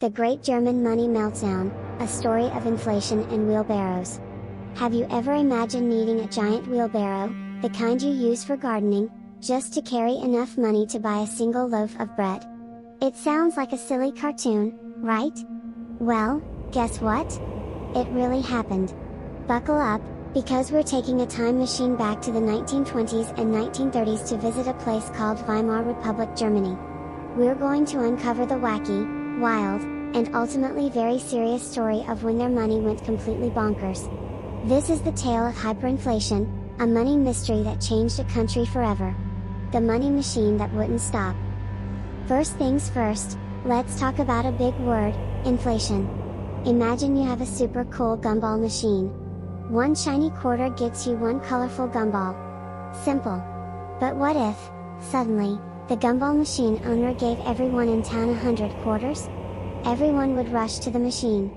The Great German Money Meltdown, a story of inflation and wheelbarrows. Have you ever imagined needing a giant wheelbarrow, the kind you use for gardening, just to carry enough money to buy a single loaf of bread? It sounds like a silly cartoon, right? Well, guess what? It really happened. Buckle up, because we're taking a time machine back to the 1920s and 1930s to visit a place called Weimar Republic, Germany. We're going to uncover the wacky, wild, and ultimately very serious story of when their money went completely bonkers. This is the tale of hyperinflation, a money mystery that changed a country forever. The money machine that wouldn't stop. First things first, let's talk about a big word, inflation. Imagine you have a super cool gumball machine. One shiny quarter gets you one colorful gumball. Simple. But what if, suddenly, the gumball machine owner gave everyone in town 100 quarters? Everyone would rush to the machine.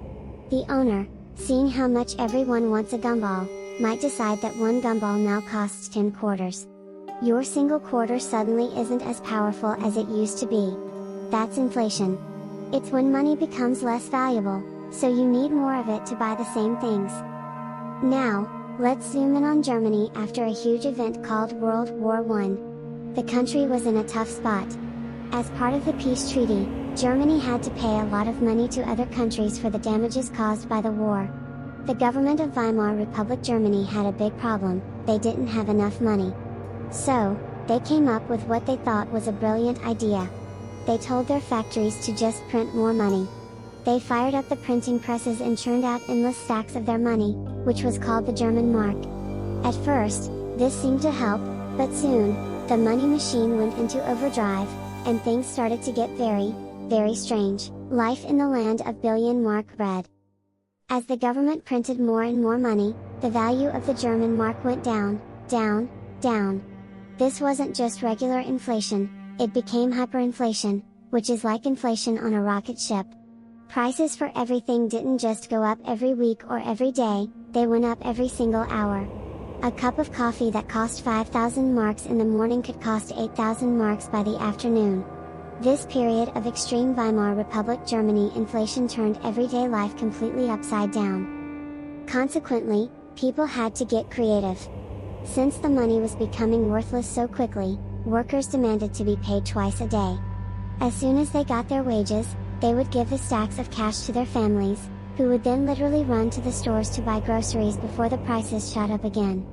The owner, seeing how much everyone wants a gumball, might decide that one gumball now costs 10 quarters. Your single quarter suddenly isn't as powerful as it used to be. That's inflation. It's when money becomes less valuable, so you need more of it to buy the same things. Now, let's zoom in on Germany after a huge event called World War I. The country was in a tough spot. As part of the peace treaty, Germany had to pay a lot of money to other countries for the damages caused by the war. The government of Weimar Republic Germany had a big problem: they didn't have enough money. So, they came up with what they thought was a brilliant idea. They told their factories to just print more money. They fired up the printing presses and churned out endless stacks of their money, which was called the German mark. At first, this seemed to help, but soon, the money machine went into overdrive, and things started to get very, very strange. Life in the land of billion mark read. As the government printed more and more money, the value of the German mark went down, down, down. This wasn't just regular inflation, it became hyperinflation, which is like inflation on a rocket ship. Prices for everything didn't just go up every week or every day, they went up every single hour. A cup of coffee that cost 5,000 marks in the morning could cost 8,000 marks by the afternoon. This period of extreme Weimar Republic Germany inflation turned everyday life completely upside down. Consequently, people had to get creative. Since the money was becoming worthless so quickly, workers demanded to be paid twice a day. As soon as they got their wages, they would give the stacks of cash to their families, who would then literally run to the stores to buy groceries before the prices shot up again.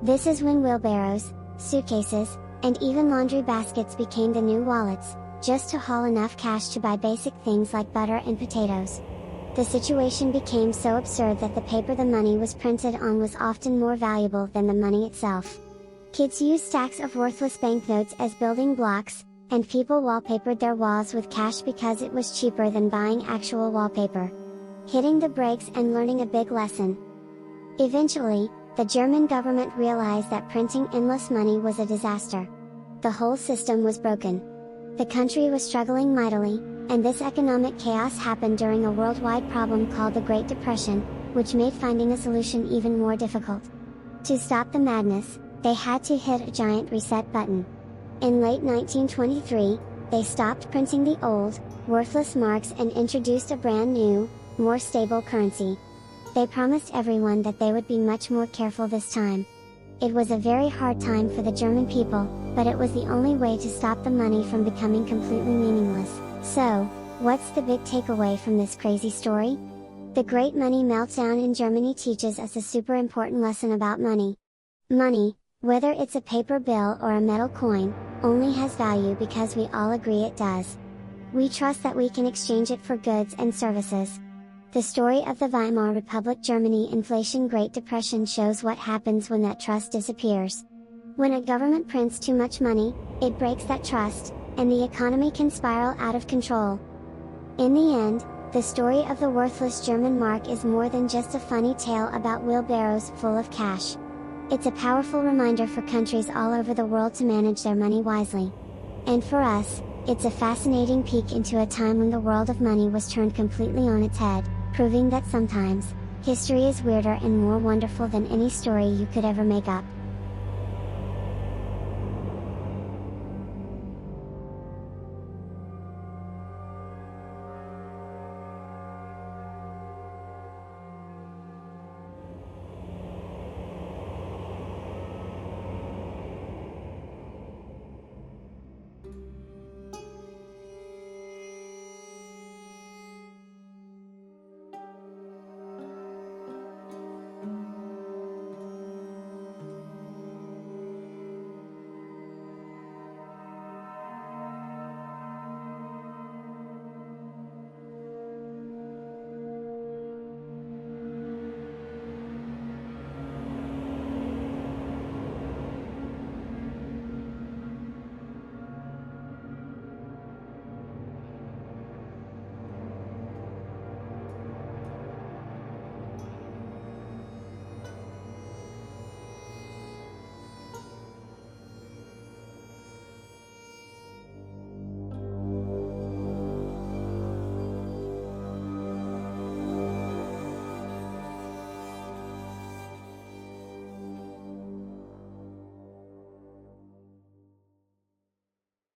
This is when wheelbarrows, suitcases, and even laundry baskets became the new wallets, just to haul enough cash to buy basic things like butter and potatoes. The situation became so absurd that the paper the money was printed on was often more valuable than the money itself. Kids used stacks of worthless banknotes as building blocks, and people wallpapered their walls with cash because it was cheaper than buying actual wallpaper. Hitting the brakes and learning a big lesson. Eventually, the German government realized that printing endless money was a disaster. The whole system was broken. The country was struggling mightily, and this economic chaos happened during a worldwide problem called the Great Depression, which made finding a solution even more difficult. To stop the madness, they had to hit a giant reset button. In late 1923, they stopped printing the old, worthless marks and introduced a brand new, more stable currency. They promised everyone that they would be much more careful this time. It was a very hard time for the German people, but it was the only way to stop the money from becoming completely meaningless. So, what's the big takeaway from this crazy story? The Great Money Meltdown in Germany teaches us a super important lesson about money. Money, whether it's a paper bill or a metal coin, only has value because we all agree it does. We trust that we can exchange it for goods and services. The story of the Weimar Republic Germany inflation Great Depression shows what happens when that trust disappears. When a government prints too much money, it breaks that trust, and the economy can spiral out of control. In the end, the story of the worthless German mark is more than just a funny tale about wheelbarrows full of cash. It's a powerful reminder for countries all over the world to manage their money wisely. And for us, it's a fascinating peek into a time when the world of money was turned completely on its head, proving that sometimes, history is weirder and more wonderful than any story you could ever make up.